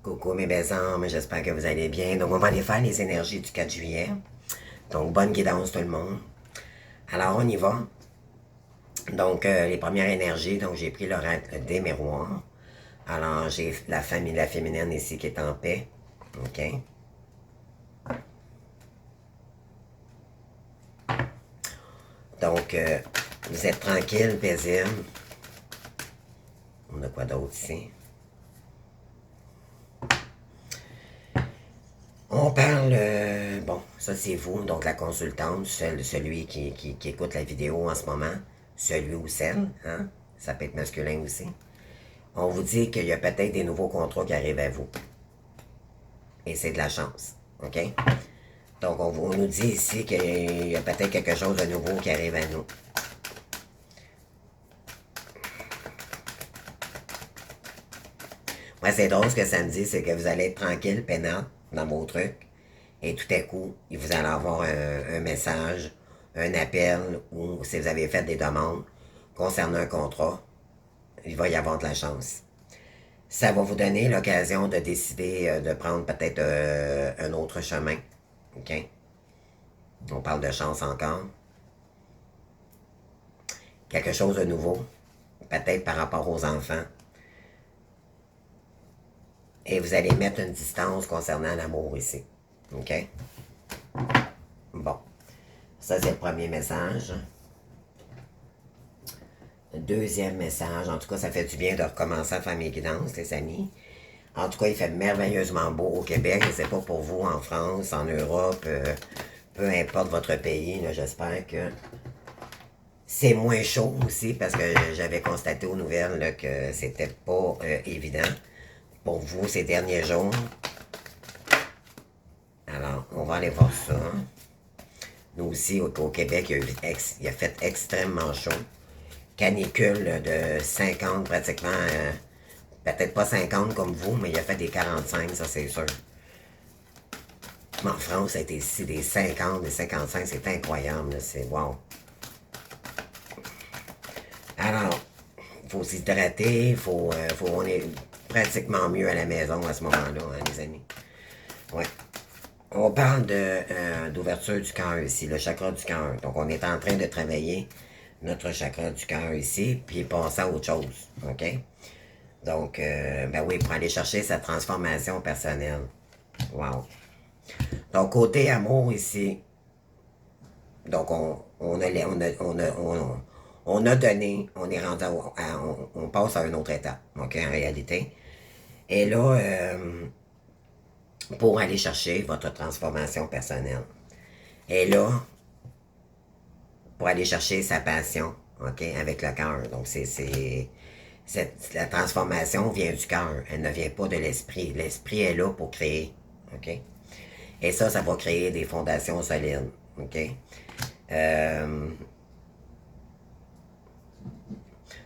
Coucou mes belles âmes, j'espère que vous allez bien. Donc on va aller faire les énergies du 4 juillet. Donc bonne guidance tout le monde. Alors on y va. Donc les premières énergies, donc j'ai pris l'oracle des miroirs. Alors j'ai la famille, la féminine ici qui est en paix. OK. Donc vous êtes tranquille, paisible. On a quoi d'autre ici? On parle, bon, ça c'est vous, donc la consultante, celui qui écoute la vidéo en ce moment, celui ou celle, hein? Ça peut être masculin aussi. On vous dit qu'il y a peut-être des nouveaux contrats qui arrivent à vous. Et c'est de la chance, OK? Donc on nous dit ici qu'il y a peut-être quelque chose de nouveau qui arrive à nous. Moi, c'est drôle ce que ça me dit, c'est que vous allez être tranquille, peinante, dans vos trucs. Et tout à coup, vous allez avoir un message, un appel, ou si vous avez fait des demandes concernant un contrat, il va y avoir de la chance. Ça va vous donner l'occasion de décider de prendre peut-être un autre chemin. OK? On parle de chance encore. Quelque chose de nouveau, peut-être par rapport aux enfants. Et vous allez mettre une distance concernant l'amour ici. OK? Bon. Ça, c'est le premier message. Deuxième message. En tout cas, ça fait du bien de recommencer à faire mes guidances, les amis. En tout cas, il fait merveilleusement beau au Québec. Je ne sais pas pour vous, en France, en Europe, peu importe votre pays, j'espère que c'est moins chaud aussi parce que j'avais constaté aux nouvelles là, que c'était pas évident pour vous ces derniers jours. Alors, on va aller voir ça. Nous aussi, au Québec, il a fait extrêmement chaud. Canicule de 50 pratiquement, peut-être pas 50 comme vous, mais il a fait des 45, ça c'est sûr. Mais en France, ça a été ici des 50, des 55, c'est incroyable, c'est wow. Alors, il faut s'hydrater, on est pratiquement mieux à la maison à ce moment-là, hein, les amis. Ouais. On parle d'ouverture du cœur ici, le chakra du cœur. Donc, on est en train de travailler notre chakra du cœur ici, puis passer à autre chose, OK? Donc, ben oui, pour aller chercher sa transformation personnelle. Wow. Donc, côté amour ici, donc on a donné, on est rendu on passe à une autre étape, OK, en réalité. Et là, pour aller chercher votre transformation personnelle. Et là, pour aller chercher sa passion, OK, avec le cœur. Donc, la transformation vient du cœur, elle ne vient pas de l'esprit. L'esprit est là pour créer, OK? Et ça va créer des fondations solides, OK?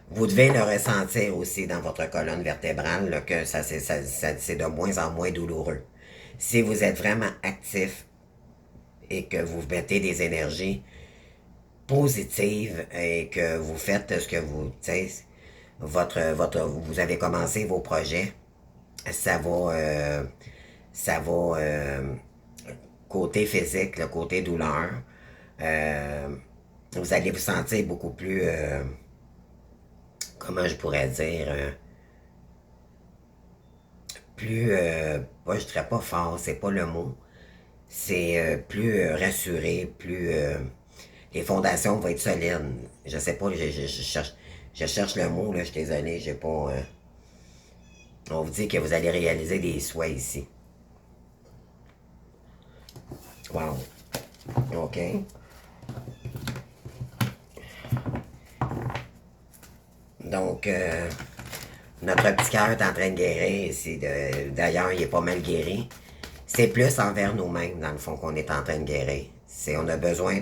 Vous devez le ressentir aussi dans votre colonne vertébrale, là, que c'est de moins en moins douloureux. Si vous êtes vraiment actif et que vous mettez des énergies positives et que vous faites ce que vous, vous avez commencé vos projets, ça va, côté physique, le côté douleur, vous allez vous sentir beaucoup plus, comment je pourrais dire, plus, je dirais pas fort, c'est pas le mot, c'est plus rassuré, plus, les fondations vont être solides. Je sais pas, je cherche le mot, là, je suis désolé, j'ai pas, on vous dit que vous allez réaliser des souhaits ici. Wow. OK. Donc, notre petit cœur est en train de guérir ici. D'ailleurs, il est pas mal guéri. C'est plus envers nous-mêmes, dans le fond, qu'on est en train de guérir. On a besoin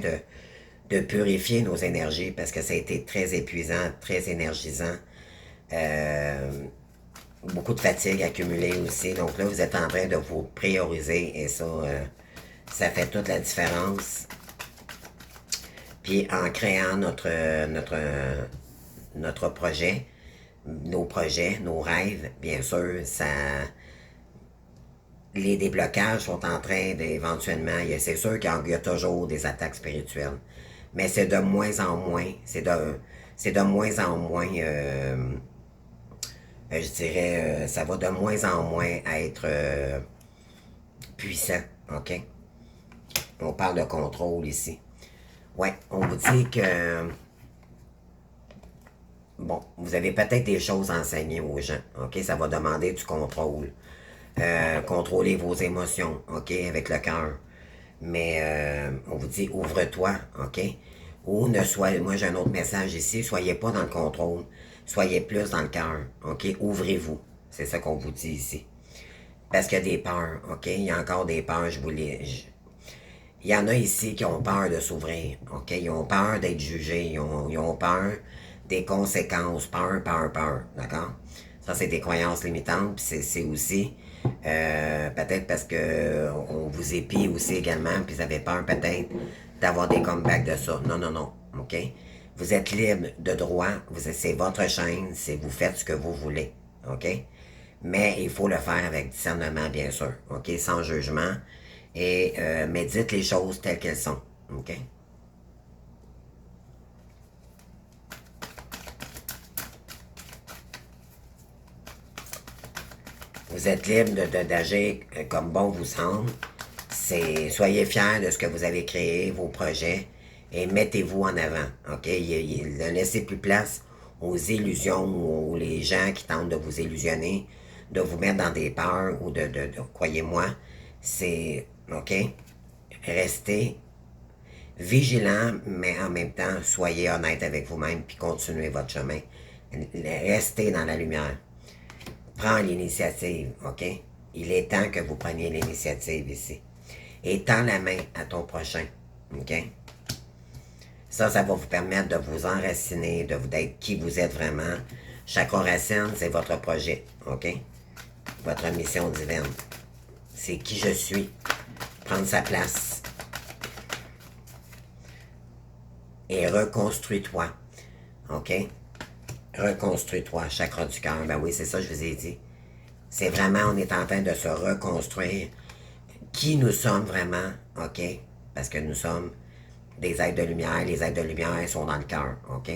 de purifier nos énergies parce que ça a été très épuisant, très énergisant. Beaucoup de fatigue accumulée aussi. Donc là, vous êtes en train de vous prioriser et ça, ça fait toute la différence. Puis en créant notre projet, nos projets, nos rêves, bien sûr, les déblocages sont en train d'éventuellement, c'est sûr qu'il y a toujours des attaques spirituelles, mais c'est de moins en moins, c'est de moins en moins, je dirais, ça va de moins en moins être puissant, ok? On parle de contrôle ici. Ouais, on vous dit que, bon, vous avez peut-être des choses à enseigner aux gens, ok? Ça va demander du contrôle. Contrôler vos émotions, ok, avec le cœur. Mais on vous dit ouvre-toi, ok? Ou ne soyez, moi j'ai un autre message ici, soyez pas dans le contrôle, soyez plus dans le cœur, ok? Ouvrez-vous, c'est ça qu'on vous dit ici. Parce qu'il y a des peurs, ok? Il y a encore des peurs, il y en a ici qui ont peur de s'ouvrir, ok? Ils ont peur d'être jugés, ils ont peur des conséquences, peur, d'accord? Ça, c'est des croyances limitantes, puis c'est aussi peut-être parce que on vous épie aussi également, puis vous avez peur peut-être d'avoir des comebacks de ça. Non, non, non, ok? Vous êtes libre de droit, c'est votre chaîne, c'est vous faites ce que vous voulez, ok? Mais il faut le faire avec discernement, bien sûr, ok? Sans jugement. Et mais dites les choses telles qu'elles sont, ok? Vous êtes libre d'agir comme bon vous semble. Soyez fiers de ce que vous avez créé, vos projets, et mettez-vous en avant. OK? Ne laissez plus place aux illusions ou aux les gens qui tentent de vous illusionner, de vous mettre dans des peurs ou croyez-moi, c'est OK? Restez vigilant, mais en même temps, soyez honnête avec vous-même puis continuez votre chemin. Restez dans la lumière. Prends l'initiative, OK? Il est temps que vous preniez l'initiative ici. Et tends la main à ton prochain, OK? Ça va vous permettre de vous enraciner, d'être qui vous êtes vraiment. Chaque racine, c'est votre projet, OK? Votre mission divine. C'est qui je suis. Prendre sa place. Et reconstruis-toi, OK? Reconstruis-toi, chakra du cœur. Ben oui, c'est ça que je vous ai dit. C'est vraiment, on est en train de se reconstruire qui nous sommes vraiment, OK? Parce que nous sommes des êtres de lumière. Les êtres de lumière sont dans le cœur, OK?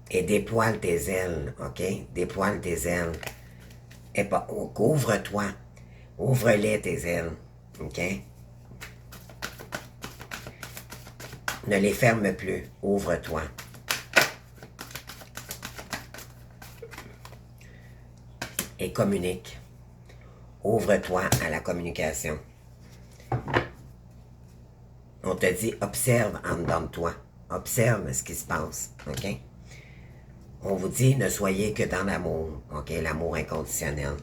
Et dépoile tes ailes, OK? Dépoile tes ailes. Et pas, ouvre-toi. Ouvre-les tes ailes, OK? Ne les ferme plus. Ouvre-toi. Et communique. Ouvre-toi à la communication. On te dit, observe en dedans de toi. Observe ce qui se passe, OK? On vous dit, ne soyez que dans l'amour, OK? L'amour inconditionnel.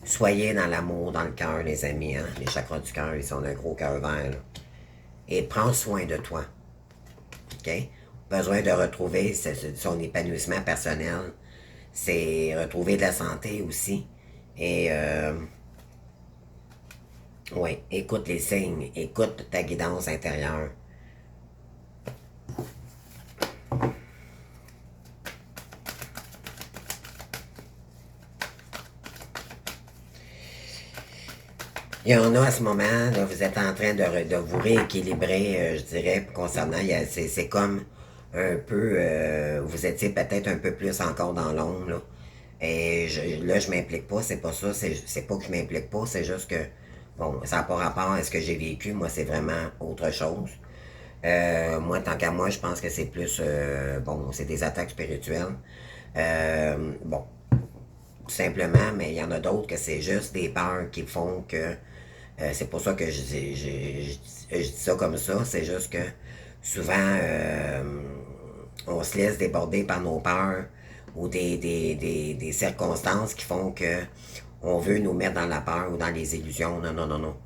Soyez dans l'amour, dans le cœur, les amis, hein? Les chakras du cœur, ils sont un gros cœur vert, là. Et prends soin de toi, OK? Besoin de retrouver son épanouissement personnel. C'est retrouver de la santé aussi. Et, oui, écoute les signes, écoute ta guidance intérieure. Il y en a à ce moment, là, vous êtes en train de vous rééquilibrer, je dirais, concernant, c'est comme un peu, vous étiez peut-être un peu plus encore dans l'ombre, là. Et là, je m'implique pas, c'est pas ça, c'est pas que je m'implique pas, c'est juste que, bon, ça n'a pas rapport à ce que j'ai vécu, moi, c'est vraiment autre chose. Moi, tant qu'à moi, je pense que c'est plus, bon, c'est des attaques spirituelles. Bon, tout simplement, mais il y en a d'autres que c'est juste des peurs qui font que c'est pour ça que je dis ça comme ça. C'est juste que souvent, on se laisse déborder par nos peurs ou des circonstances qui font que on veut nous mettre dans la peur ou dans les illusions. Non, non, non, non.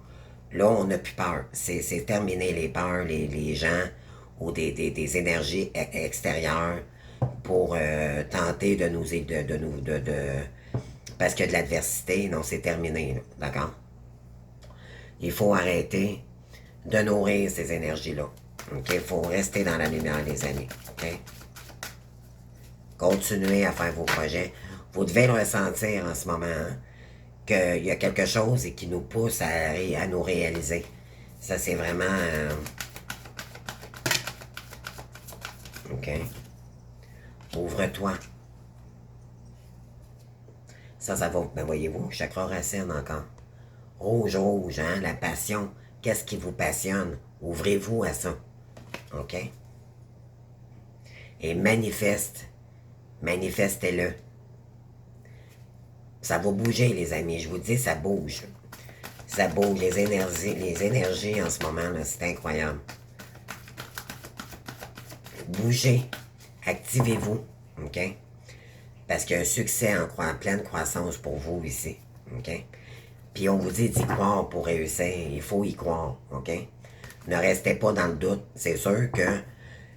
Là, on n'a plus peur. C'est terminé les peurs, les gens ou des énergies extérieures pour tenter de nous... parce qu'il y a de l'adversité. Non, c'est terminé. D'accord? Il faut arrêter de nourrir ces énergies-là. OK? Il faut rester dans la lumière, les amis. OK? Continuez à faire vos projets. Vous devez le ressentir en ce moment, hein? qu'il y a quelque chose et qui nous pousse à nous réaliser. Ça, c'est vraiment... OK. Ouvre-toi. Ça va... Ben voyez-vous, chakra racine encore. Rouge, rouge, hein, la passion. Qu'est-ce qui vous passionne? Ouvrez-vous à ça. OK? Et manifestez-le. Ça va bouger, les amis. Je vous dis, ça bouge. Ça bouge. Les énergies en ce moment, là, c'est incroyable. Bougez. Activez-vous. OK? Parce qu'il y a un succès en pleine croissance pour vous ici. OK? Puis on vous dit d'y croire pour réussir. Il faut y croire. OK? Ne restez pas dans le doute. C'est sûr que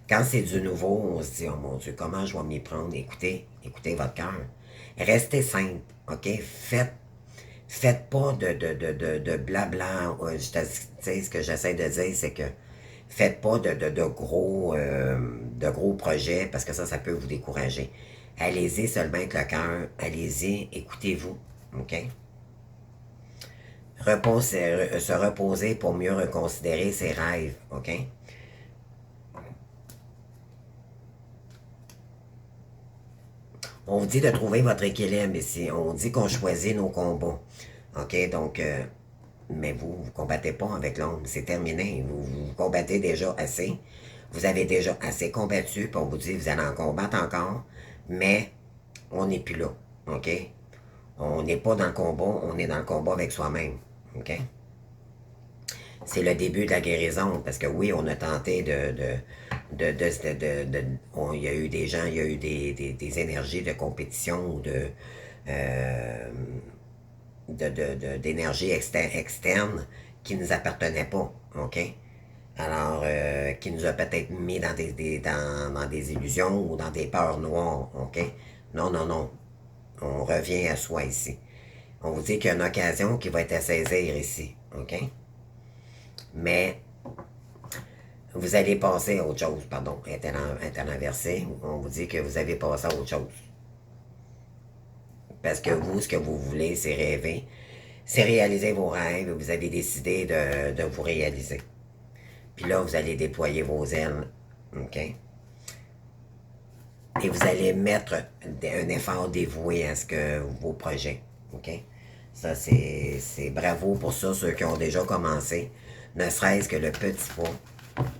quand c'est du nouveau, on se dit, oh mon Dieu, comment je vais m'y prendre? Écoutez votre cœur. Restez simple. OK? Faites pas de blabla. Ce que j'essaie de dire, c'est que faites pas de gros projets parce que ça peut vous décourager. Allez-y seulement avec le cœur. Allez-y, écoutez-vous. OK? Se reposer pour mieux reconsidérer ses rêves. OK? On vous dit de trouver votre équilibre ici. On dit qu'on choisit nos combats. OK? Donc, mais vous combattez pas avec l'ombre. C'est terminé. Vous combattez déjà assez. Vous avez déjà assez combattu. Puis on vous dit, vous allez en combattre encore. Mais on n'est plus là. OK? On n'est pas dans le combat. On est dans le combat avec soi-même. OK? C'est le début de la guérison. Parce que oui, on a tenté il y a eu des gens, il y a eu des énergies de compétition ou d'énergie externe qui ne nous appartenaient pas, OK? Alors, qui nous a peut-être mis dans dans des illusions ou dans des peurs noires, OK? Non, non, non. On revient à soi ici. On vous dit qu'il y a une occasion qui va être à saisir ici, OK? Mais vous allez passer à autre chose, pardon, est inversé. On vous dit que vous avez passé à autre chose. Parce que vous, ce que vous voulez, c'est rêver. C'est réaliser vos rêves. Vous avez décidé de vous réaliser. Puis là, vous allez déployer vos ailes. OK? Et vous allez mettre un effort dévoué à vos projets. OK? Ça, c'est bravo pour ça, ceux qui ont déjà commencé. Ne serait-ce que le petit pas.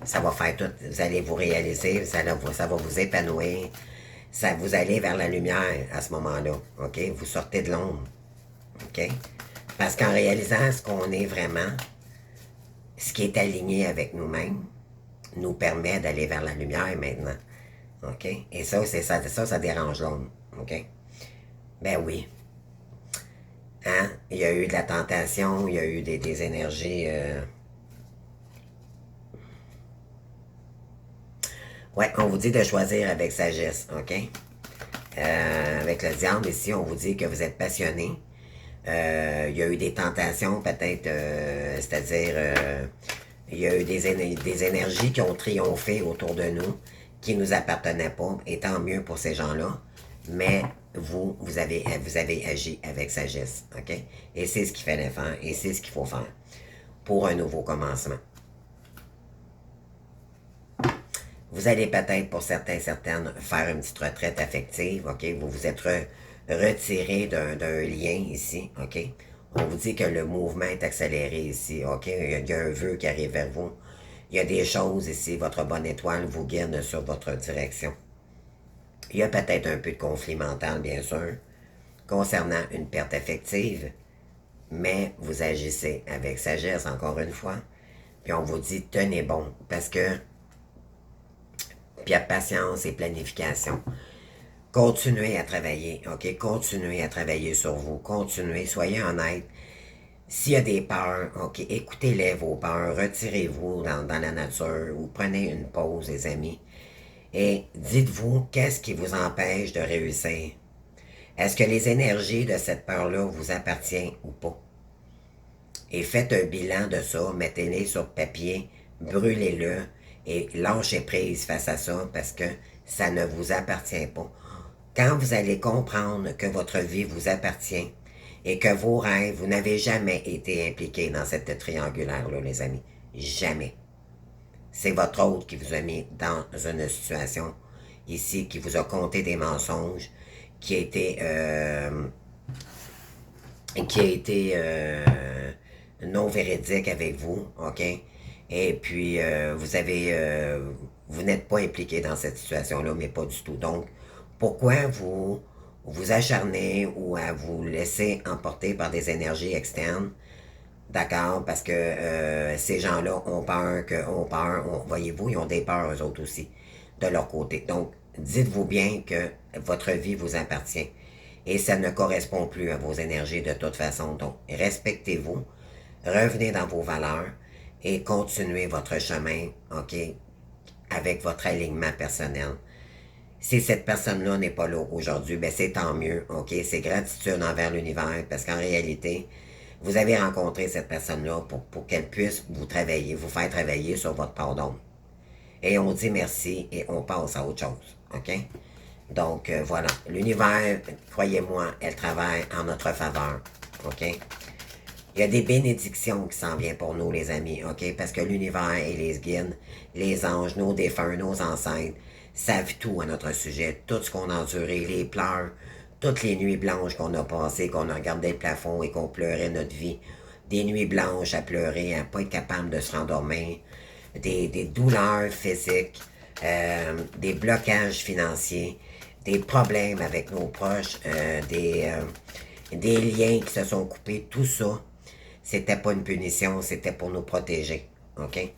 Ça va faire tout. Vous allez vous réaliser, ça va vous épanouir. Vous allez vers la lumière à ce moment-là. OK? Vous sortez de l'ombre. OK? Parce qu'en réalisant ce qu'on est vraiment, ce qui est aligné avec nous-mêmes, nous permet d'aller vers la lumière maintenant. OK? Et ça, ça dérange l'homme. OK? Ben oui. Hein? Il y a eu de la tentation, il y a eu des énergies... Ouais, on vous dit de choisir avec sagesse, OK? Avec le diable ici, on vous dit que vous êtes passionné. Il y a eu des tentations, peut-être, c'est-à-dire, il y a eu des énergies qui ont triomphé autour de nous, qui ne nous appartenaient pas, et tant mieux pour ces gens-là. Mais vous avez agi avec sagesse, OK? Et c'est ce qu'il fallait faire, et c'est ce qu'il faut faire pour un nouveau commencement. Vous allez peut-être, pour certaines, faire une petite retraite affective, OK? Vous vous êtes retiré d'un lien ici, OK? On vous dit que le mouvement est accéléré ici, OK? Il y a un vœu qui arrive vers vous. Il y a des choses ici, votre bonne étoile vous guide sur votre direction. Il y a peut-être un peu de conflit mental, bien sûr, concernant une perte affective, mais vous agissez avec sagesse, encore une fois. Puis on vous dit, tenez bon, parce que puis il y a patience et planification. Continuez à travailler, OK? Continuez à travailler sur vous. Continuez, soyez honnête. S'il y a des peurs, OK, écoutez-les, vos peurs. Retirez-vous dans la nature ou prenez une pause, les amis. Et dites-vous, qu'est-ce qui vous empêche de réussir? Est-ce que les énergies de cette peur-là vous appartiennent ou pas? Et faites un bilan de ça, mettez-les sur papier, brûlez-le, et lâchez prise face à ça parce que ça ne vous appartient pas. Quand vous allez comprendre que votre vie vous appartient Et que vos rêves, vous n'avez jamais été impliqués dans cette triangulaire-là, les amis. Jamais. C'est votre autre qui vous a mis dans une situation ici, qui vous a conté des mensonges, qui a été, non véridique avec vous, ok? Et puis, vous n'êtes pas impliqué dans cette situation-là, mais pas du tout. Donc, pourquoi vous acharnez ou à vous laisser emporter par des énergies externes? D'accord, parce que ces gens-là voyez-vous, ils ont des peurs eux autres aussi, de leur côté. Donc, dites-vous bien que votre vie vous appartient et ça ne correspond plus à vos énergies de toute façon. Donc, respectez-vous, revenez dans vos valeurs et continuez votre chemin, ok, avec votre alignement personnel. Si cette personne-là n'est pas là aujourd'hui, ben c'est tant mieux, ok? C'est gratitude envers l'univers parce qu'en réalité, vous avez rencontré cette personne-là pour qu'elle puisse vous faire travailler sur votre pardon. Et on dit merci et on passe à autre chose, ok? Donc, voilà. L'univers, croyez-moi, elle travaille en notre faveur, ok? Il y a des bénédictions qui s'en viennent pour nous, les amis, ok? Parce que l'univers et les guides, les anges, nos défunts, nos ancêtres, savent tout à notre sujet. Tout ce qu'on a enduré, les pleurs, toutes les nuits blanches qu'on a passées, qu'on a regardé le plafond et qu'on pleurait notre vie. Des nuits blanches à pleurer, à pas être capable de se rendormir. Des douleurs physiques, des blocages financiers, des problèmes avec nos proches, des liens qui se sont coupés, tout ça. C'était pas une punition, c'était pour nous protéger. OK?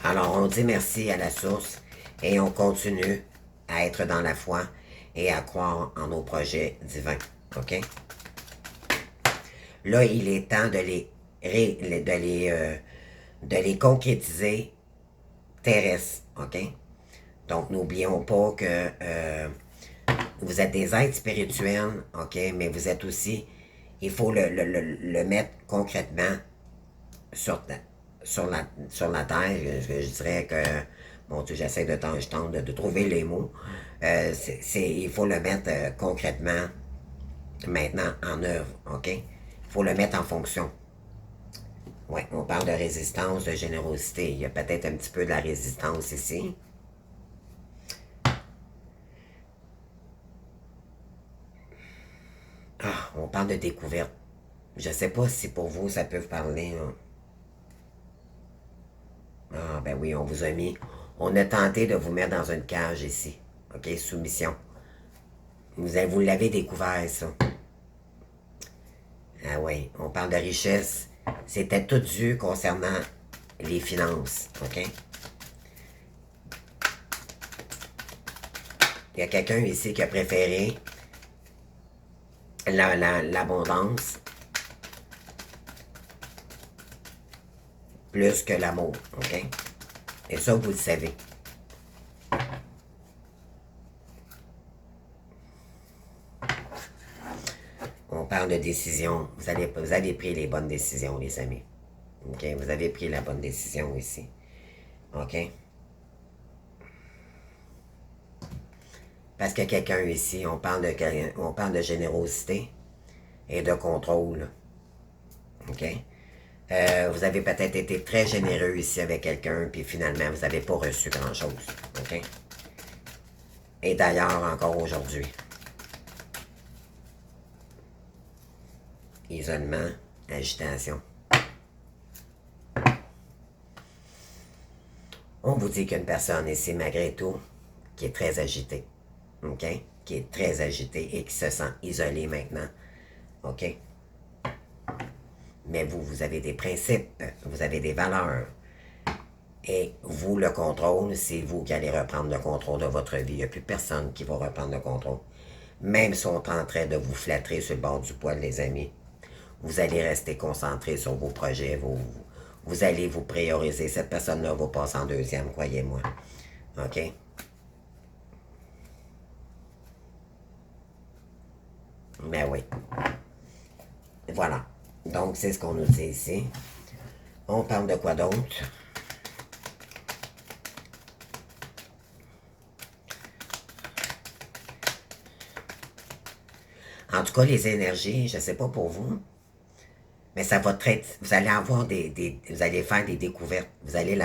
Alors, on dit merci à la source et on continue à être dans la foi et à croire en nos projets divins. OK? Là, il est temps de les concrétiser terrestres. OK? Donc, n'oublions pas que vous êtes des êtres spirituels, OK? Mais vous êtes aussi, il faut le mettre concrètement sur, sur la terre. Je dirais que, bon Dieu, j'essaie de tente de trouver les mots. Il faut le mettre concrètement maintenant en œuvre, OK? Il faut le mettre en fonction. Oui, on parle de résistance, de générosité. Il y a peut-être un petit peu de la résistance ici. Ah, on parle de découverte. Je ne sais pas si pour vous ça peut vous parler. Hein. Ah, ben oui, on vous a mis. On a tenté de vous mettre dans une cage ici. OK, soumission. Vous l'avez découvert, ça. Ah oui, on parle de richesse. C'était tout dû concernant les finances. OK? Il y a quelqu'un ici qui a préféré l'abondance plus que l'amour. OK? Et ça, vous le savez. On parle de décision. Vous avez pris les bonnes décisions, les amis. OK? Vous avez pris la bonne décision ici. OK? Parce que quelqu'un ici, on parle de générosité et de contrôle. OK? Vous avez peut-être été très généreux ici avec quelqu'un, puis finalement, vous n'avez pas reçu grand-chose. OK? Et d'ailleurs, encore aujourd'hui. Isolement, agitation. On vous dit qu'une personne ici, malgré tout, qui est très agitée. OK? Qui est très agitée et qui se sent isolée maintenant. OK? Mais vous avez des principes, vous avez des valeurs. Et vous, le contrôle, c'est vous qui allez reprendre le contrôle de votre vie. Il n'y a plus personne qui va reprendre le contrôle. Même si on est en train de vous flatter sur le bord du poil, les amis, vous allez rester concentré sur vos projets, vous allez vous prioriser. Cette personne-là va passer en deuxième, croyez-moi. OK? Ben oui. Voilà. Donc, c'est ce qu'on nous dit ici. On parle de quoi d'autre? En tout cas, les énergies, je ne sais pas pour vous, mais ça va très... Vous allez avoir vous allez faire des découvertes. Vous allez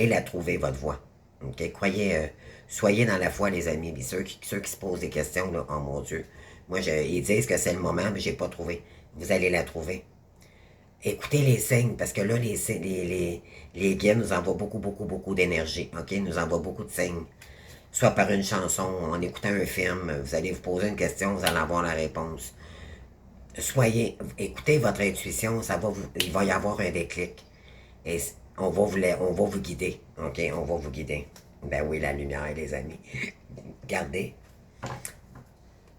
la trouver, votre voie. OK? Croyez... soyez dans la foi, les amis. Puis ceux qui se posent des questions, là, oh mon Dieu. Moi, ils disent que c'est le moment, mais j'ai pas trouvé. Vous allez la trouver. Écoutez les signes, parce que là, les guides nous envoient beaucoup, beaucoup, beaucoup d'énergie. OK? Ils nous envoient beaucoup de signes. Soit par une chanson, en écoutant un film, vous allez vous poser une question, vous allez avoir la réponse. Écoutez votre intuition, il va y avoir un déclic. Et on va vous guider, ok? On va vous guider. Ben oui, la lumière, les amis. Regardez.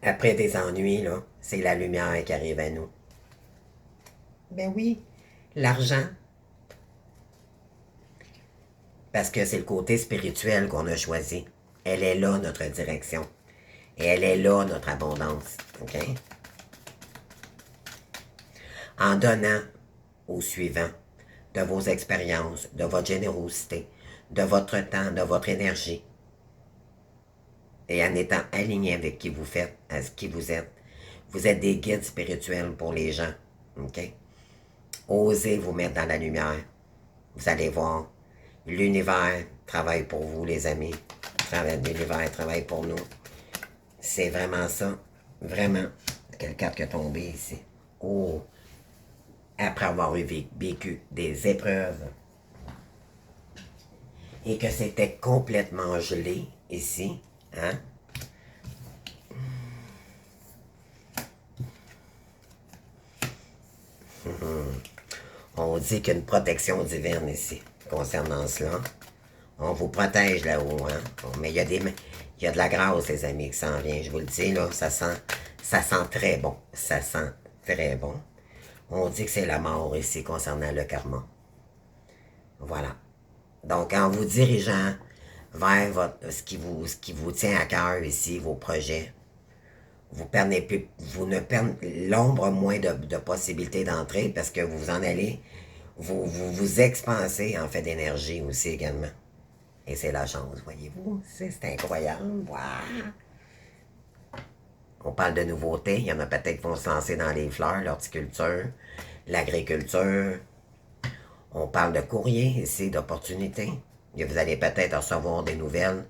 Après des ennuis, là, c'est la lumière qui arrive à nous. Ben oui, l'argent. Parce que c'est le côté spirituel qu'on a choisi. Elle est là, notre direction. Et elle est là, notre abondance. OK? En donnant au suivant de vos expériences, de votre générosité, de votre temps, de votre énergie, et en étant aligné avec qui vous faites, à ce qui vous êtes des guides spirituels pour les gens. OK? Osez vous mettre dans la lumière. Vous allez voir, l'univers travaille pour vous, les amis. L'univers travaille pour nous. C'est vraiment ça. Vraiment. Quelle carte qui est tombée ici? Oh! Après avoir vécu des épreuves et que c'était complètement gelé ici, hein? On dit qu'il y a une protection divine ici concernant cela. On vous protège là-haut, hein? Mais il y a de la grâce, les amis, qui s'en vient. Je vous le dis, là, ça sent très bon. Ça sent très bon. On dit que c'est la mort ici concernant le karma. Voilà. Donc, en vous dirigeant vers ce qui vous tient à cœur ici, vos projets, vous ne perdez l'ombre moins de possibilités d'entrer parce que vous en allez, vous expansez en fait d'énergie aussi également. Et c'est la chance, voyez-vous. C'est incroyable. Wow. On parle de nouveautés. Il y en a peut-être qui vont se lancer dans les fleurs, l'horticulture, l'agriculture. On parle de courrier ici, d'opportunités. Vous allez peut-être recevoir des nouvelles.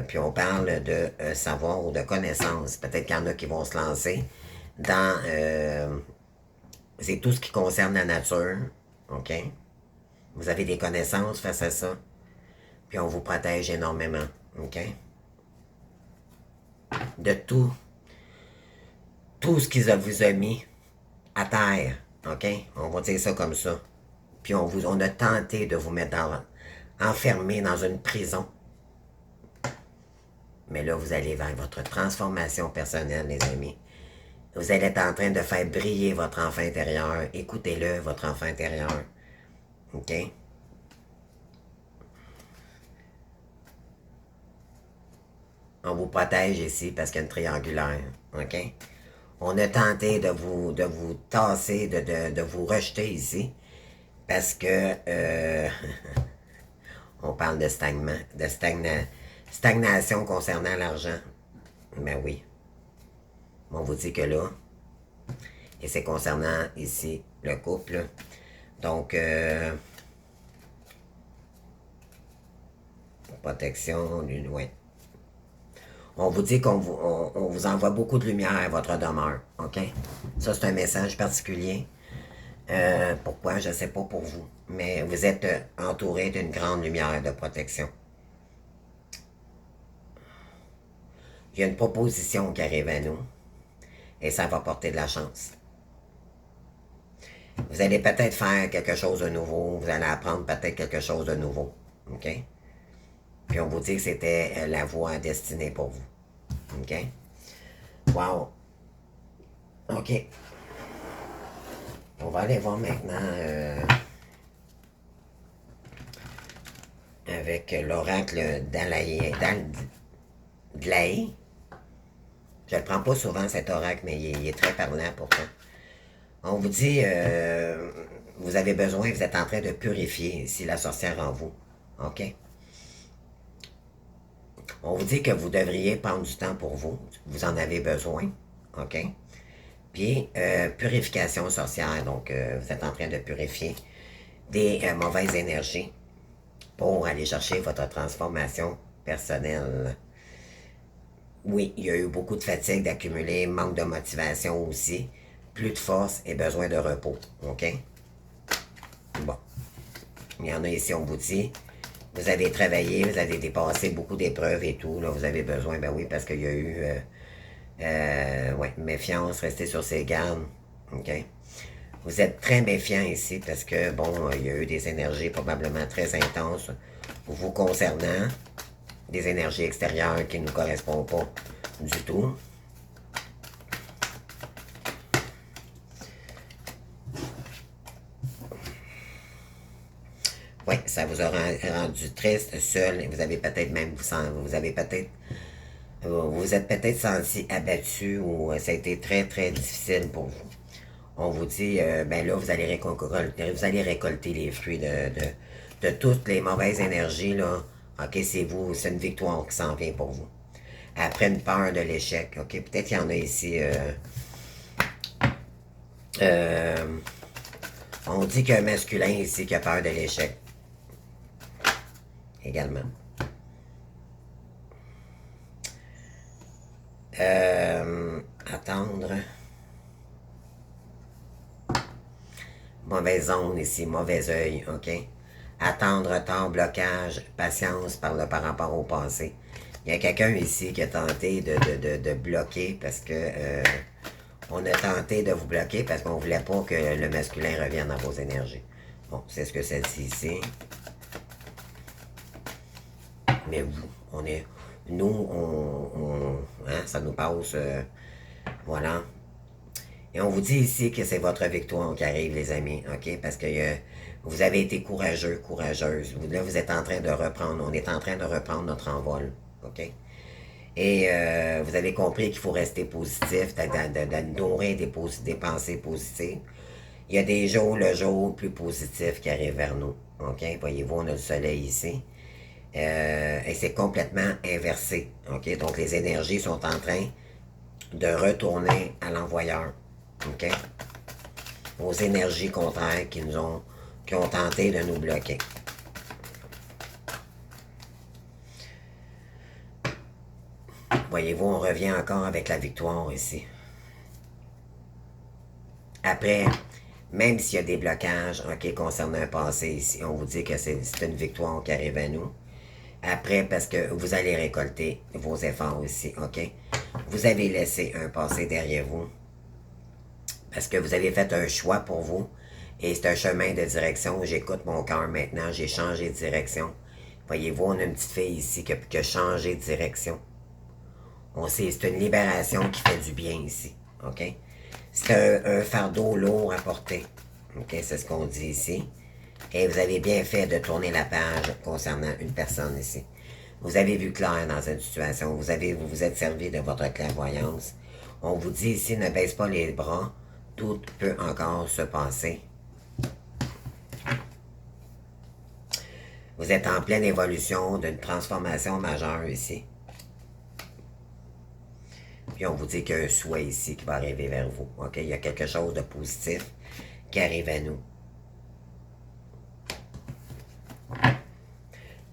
Puis on parle de savoir ou de connaissances. Peut-être qu'il y en a qui vont se lancer dans... c'est tout ce qui concerne la nature. OK? Vous avez des connaissances face à ça. Puis on vous protège énormément. OK? De tout. Tout ce qu'ils vous a mis à terre. OK? On va dire ça comme ça. Puis on a tenté de vous mettre enfermé dans une prison. Mais là, vous allez vers votre transformation personnelle, les amis. Vous allez être en train de faire briller votre enfant intérieur. Écoutez-le, votre enfant intérieur. OK? On vous protège ici parce qu'il y a une triangulaire. OK? On a tenté de vous tasser, de vous rejeter ici. Parce que on parle de stagnation concernant l'argent. Ben oui. On vous dit que là, et c'est concernant ici le couple. Donc, protection, ouais. On vous dit qu'on vous envoie beaucoup de lumière à votre demeure. OK? Ça, c'est un message particulier. Pourquoi? Je ne sais pas pour vous. Mais vous êtes entouré d'une grande lumière de protection. Il y a une proposition qui arrive à nous. Et ça va porter de la chance. Vous allez peut-être faire quelque chose de nouveau. Vous allez apprendre peut-être quelque chose de nouveau. OK? Puis on vous dit que c'était la voie destinée pour vous. OK? Wow! OK. On va aller voir maintenant avec l'oracle d'Alaï. Je ne le prends pas souvent cet oracle, mais il est très parlant pourtant. On vous dit, vous avez besoin, vous êtes en train de purifier ici la sorcière en vous. OK? On vous dit que vous devriez prendre du temps pour vous. Vous en avez besoin. OK? Puis, purification sorcière. Donc, vous êtes en train de purifier des mauvaises énergies pour aller chercher votre transformation personnelle. Oui, il y a eu beaucoup de fatigue d'accumuler, manque de motivation aussi, plus de force et besoin de repos. OK? Bon. Il y en a ici, on vous dit, vous avez travaillé, vous avez dépassé beaucoup d'épreuves et tout. Là, vous avez besoin, ben oui, parce qu'il y a eu ouais, méfiance, restez sur ses gardes. OK? Vous êtes très méfiant ici parce que, bon, il y a eu des énergies probablement très intenses vous concernant, des énergies extérieures qui ne nous correspondent pas du tout. Oui, ça vous a rendu triste, seul. Vous avez peut-être même, vous avez peut-être, vous êtes peut-être senti abattu ou ça a été très, très difficile pour vous. On vous dit, ben là, vous allez récolter les fruits de toutes les mauvaises énergies, là. OK, c'est une victoire qui s'en vient pour vous. Après une peur de l'échec, OK, peut-être qu'il y en a ici, euh, on dit qu'il y a un masculin ici qui a peur de l'échec, également. Attendre. Mauvaise zone ici, mauvais œil, OK? Attendre, retard, blocage, patience par rapport au passé. Il y a quelqu'un ici qui a tenté de bloquer parce que on a tenté de vous bloquer parce qu'on voulait pas que le masculin revienne dans vos énergies. Bon, c'est ce que ça dit ici. Mais vous, on est. Nous, hein, ça nous passe. Voilà. Et on vous dit ici que c'est votre victoire qui arrive, les amis, OK? Parce que vous avez été courageux, courageuse. Là, vous êtes en train de reprendre, on est en train de reprendre notre envol, OK? Et vous avez compris qu'il faut rester positif, de nourrir des pensées positives. Il y a des jours, le jour plus positif qui arrive vers nous, OK? Voyez-vous, on a le soleil ici. Et c'est complètement inversé, OK? Donc, les énergies sont en train de retourner à l'envoyeur. OK? Aux énergies contraires qui ont tenté de nous bloquer. Voyez-vous, on revient encore avec la victoire ici. Après, même s'il y a des blocages, OK, concernant un passé ici, on vous dit que c'est une victoire qui arrive à nous. Après, parce que vous allez récolter vos efforts ici, OK? Vous avez laissé un passé derrière vous. Parce que vous avez fait un choix pour vous. Et c'est un chemin de direction. J'écoute mon cœur maintenant. J'ai changé de direction. Voyez-vous, on a une petite fille ici qui a changé de direction. C'est une libération qui fait du bien ici. OK? C'est un fardeau lourd à porter. OK? C'est ce qu'on dit ici. Et vous avez bien fait de tourner la page concernant une personne ici. Vous avez vu clair dans une situation. Vous vous êtes servi de votre clairvoyance. On vous dit ici, ne baisse pas les bras. Tout peut encore se passer. Vous êtes en pleine évolution d'une transformation majeure ici. Puis on vous dit qu'il y a un souhait ici qui va arriver vers vous. OK? Il y a quelque chose de positif qui arrive à nous.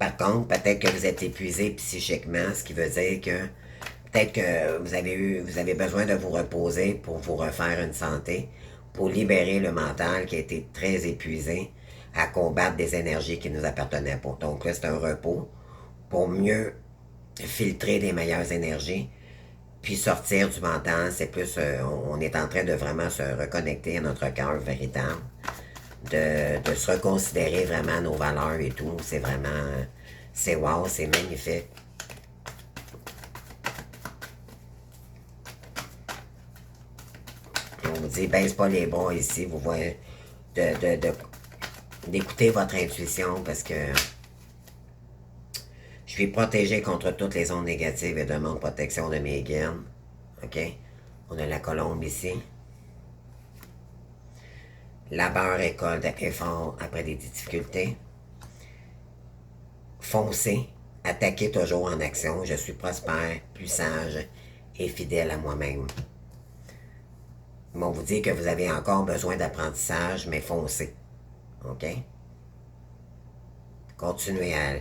Par contre, peut-être que vous êtes épuisé psychiquement, ce qui veut dire que peut-être que vous avez besoin de vous reposer pour vous refaire une santé, pour libérer le mental qui a été très épuisé à combattre des énergies qui ne nous appartenaient pas. Donc là, c'est un repos pour mieux filtrer les meilleures énergies, puis sortir du mental. C'est plus, on est en train de vraiment se reconnecter à notre cœur véritable, de se reconsidérer vraiment nos valeurs et tout. C'est vraiment, c'est wow, c'est magnifique. On vous dit, baisse pas les bras ici, vous voyez, d'écouter votre intuition parce que je suis protégé contre toutes les ondes négatives et demande protection de mes guides. OK? On a la colombe ici. Labeur, récolte, effort après des difficultés. Foncez, attaquez toujours en action. Je suis prospère, plus sage et fidèle à moi-même. Mais on vous dit que vous avez encore besoin d'apprentissage, mais foncez. OK? Continuez à...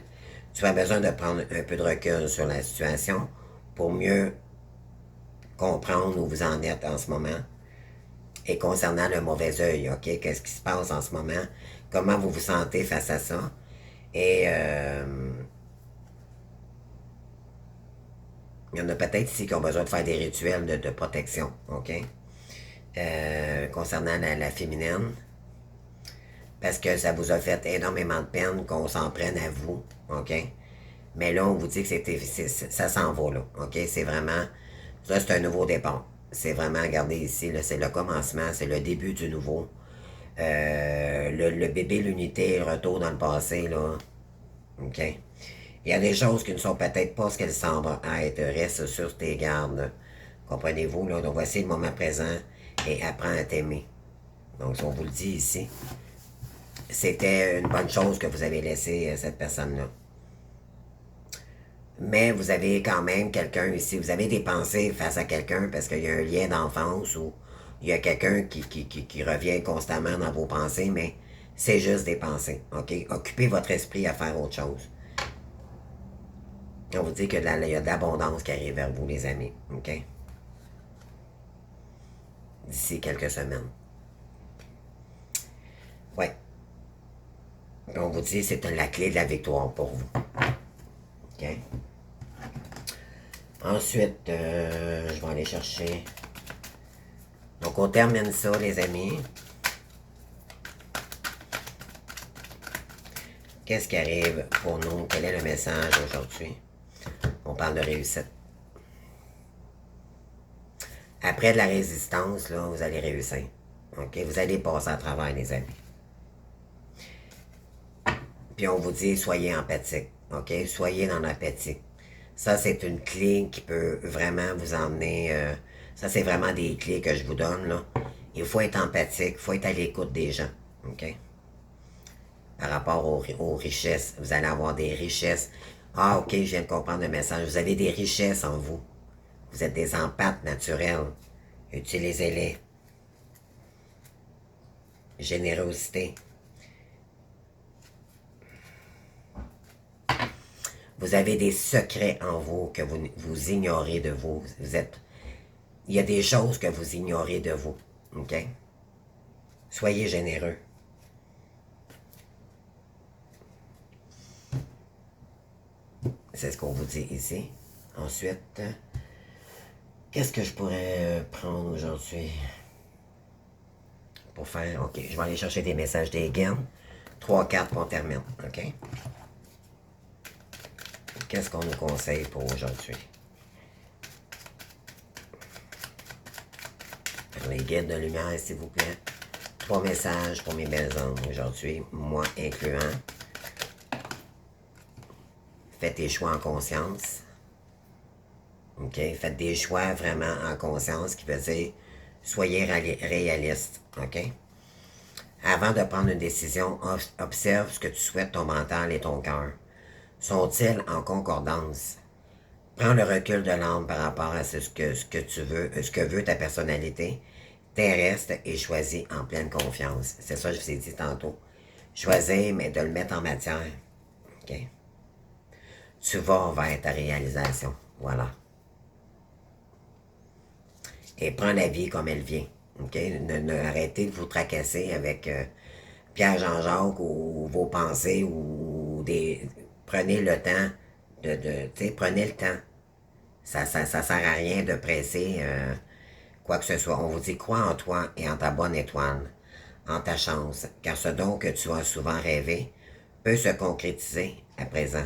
Tu as besoin de prendre un peu de recul sur la situation pour mieux comprendre où vous en êtes en ce moment. Et concernant le mauvais œil, OK? Qu'est-ce qui se passe en ce moment? Comment vous vous sentez face à ça? Et il y en a peut-être ici qui ont besoin de faire des rituels de protection, OK? Concernant la féminine. Parce que ça vous a fait énormément de peine qu'on s'en prenne à vous, OK? Mais là, on vous dit que ça s'en va, là, OK? C'est vraiment... Ça, c'est un nouveau départ. C'est vraiment, regardez ici, c'est le commencement, c'est le début du nouveau. Le bébé, l'unité, le retour dans le passé, là. OK? Il y a des choses qui ne sont peut-être pas ce qu'elles semblent être. Reste sur tes gardes. Comprenez-vous, là? Donc, voici le moment présent et apprends à t'aimer. Donc, si on vous le dit ici, c'était une bonne chose que vous avez laissé cette personne-là. Mais vous avez quand même quelqu'un ici, vous avez des pensées face à quelqu'un parce qu'il y a un lien d'enfance ou il y a quelqu'un qui revient constamment dans vos pensées, mais c'est juste des pensées, OK? Occupez votre esprit à faire autre chose. On vous dit qu'il y a de l'abondance qui arrive vers vous, les amis, OK? D'ici quelques semaines. Ouais. On vous dit que c'est la clé de la victoire pour vous. OK? Ensuite, je vais aller chercher... Donc, on termine ça, les amis. Qu'est-ce qui arrive pour nous? Quel est le message aujourd'hui? On parle de réussite. Après de la résistance, là, vous allez réussir. OK? Vous allez passer à travers, les amis. Puis on vous dit, soyez empathique. OK? Soyez dans l'apathie. Ça, c'est une clé qui peut vraiment vous emmener... ça, c'est vraiment des clés que je vous donne, là. Il faut être empathique, il faut être à l'écoute des gens. OK? Par rapport aux richesses. Vous allez avoir des richesses. Ah, OK, je viens de comprendre le message. Vous avez des richesses en vous. Vous êtes des empathes naturels. Utilisez-les. Générosité. Vous avez des secrets en vous que vous ignorez de vous. Il y a des choses que vous ignorez de vous. OK? Soyez généreux. C'est ce qu'on vous dit ici. Ensuite, qu'est-ce que je pourrais prendre aujourd'hui pour faire... OK, je vais aller chercher des messages des gains. 3 cartes pour on termine. OK? Qu'est-ce qu'on nous conseille pour aujourd'hui? Les guides de lumière, s'il vous plaît. 3 messages pour mes belles âmes aujourd'hui, moi incluant. Faites tes choix en conscience. OK? Faites des choix vraiment en conscience, qui veut dire soyez réaliste. OK? Avant de prendre une décision, observe ce que tu souhaites, ton mental et ton cœur. Sont-ils en concordance? Prends le recul de l'âme par rapport à ce que tu veux, ce que veut ta personnalité. Reste et choisis en pleine confiance. C'est ça que je vous ai dit tantôt. Choisir, mais de le mettre en matière. OK? Tu vas vers ta réalisation. Voilà. Et prends la vie comme elle vient. OK? Arrêtez de vous tracasser avec Pierre Jean-Jacques ou vos pensées ou des... Prenez le temps prenez le temps. Ça sert à rien de presser quoi que ce soit. On vous dit, crois en toi et en ta bonne étoile, en ta chance, car ce don que tu as souvent rêvé peut se concrétiser à présent.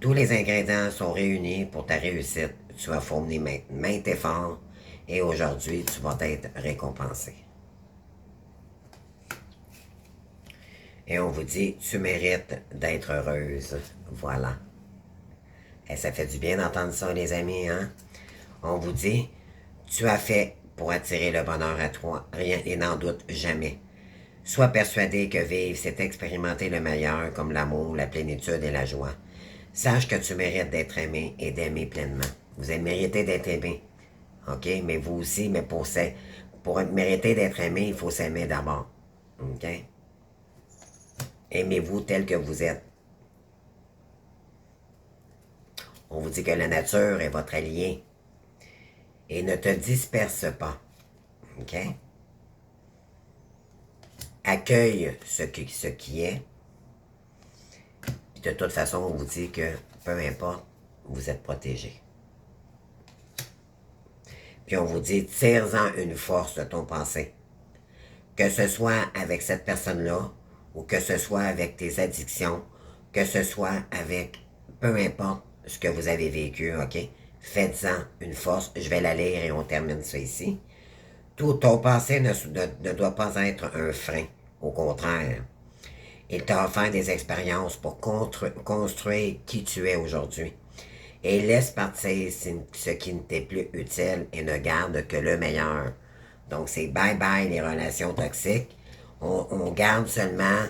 Tous les ingrédients sont réunis pour ta réussite. Tu vas fournir maint effort et aujourd'hui, tu vas être récompensé. Et on vous dit, tu mérites d'être heureuse. Voilà. Et ça fait du bien d'entendre ça, les amis, hein? On vous dit, tu as fait pour attirer le bonheur à toi. Rien et n'en doute jamais. Sois persuadé que vivre, c'est expérimenter le meilleur comme l'amour, la plénitude et la joie. Sache que tu mérites d'être aimé et d'aimer pleinement. Vous méritez d'être aimé. OK? Mais vous aussi, mais pour mériter d'être aimé, il faut s'aimer d'abord. OK? Aimez-vous tel que vous êtes. On vous dit que la nature est votre allié. Et ne te disperse pas. OK? Accueille ce qui est. Puis de toute façon, on vous dit que peu importe, vous êtes protégé. Puis on vous dit, tire-en une force de ton passé. Que ce soit avec cette personne-là, ou que ce soit avec tes addictions, que ce soit avec peu importe ce que vous avez vécu, OK? Faites-en une force. Je vais la lire et on termine ça ici. Tout ton passé ne doit pas être un frein. Au contraire, il t'a offert des expériences pour construire qui tu es aujourd'hui. Et laisse partir ce qui ne t'est plus utile et ne garde que le meilleur. Donc, c'est bye-bye les relations toxiques. On garde seulement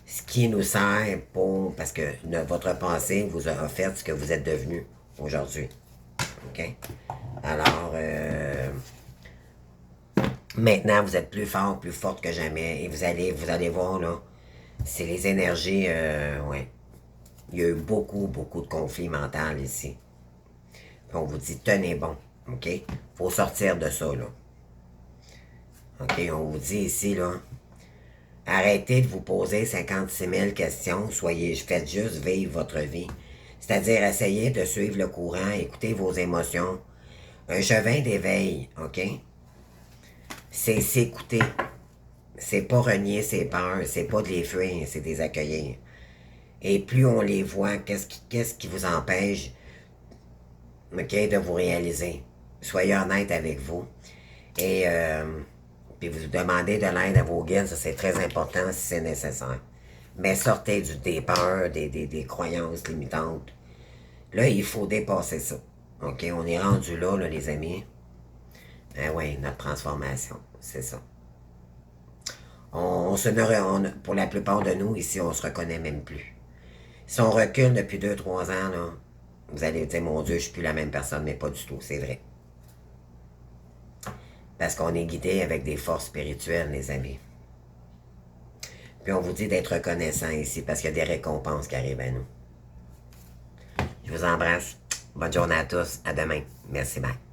ce qui nous sert pour... Parce que votre passé vous a offert ce que vous êtes devenu aujourd'hui. OK? Alors, maintenant, vous êtes plus fort, plus forte que jamais. Et vous allez voir, là, c'est les énergies... ouais. Il y a eu beaucoup, beaucoup de conflits mentaux ici. Puis on vous dit, tenez bon. OK? Faut sortir de ça, là. OK? On vous dit ici, là... Arrêtez de vous poser 56 000 questions. Faites juste vivre votre vie. C'est-à-dire, essayez de suivre le courant, écoutez vos émotions. Un chemin d'éveil, OK? C'est s'écouter. C'est pas renier ses peurs, c'est pas de les fuir, c'est de les accueillir. Et plus on les voit, qu'est-ce qui vous empêche, OK, de vous réaliser? Soyez honnête avec vous. Et puis vous demandez de l'aide à vos guides, ça c'est très important si c'est nécessaire. Mais sortez des peurs, des croyances limitantes. Là, il faut dépasser ça. OK, on est rendu là, les amis. Ah oui, notre transformation, c'est ça. Pour la plupart de nous, ici, on se reconnaît même plus. Si on recule depuis 2-3 ans, là, vous allez dire, mon Dieu, je suis plus la même personne, mais pas du tout, c'est vrai. Parce qu'on est guidé avec des forces spirituelles, les amis. Puis on vous dit d'être reconnaissant ici, parce qu'il y a des récompenses qui arrivent à nous. Je vous embrasse. Bonne journée à tous. À demain. Merci, bye.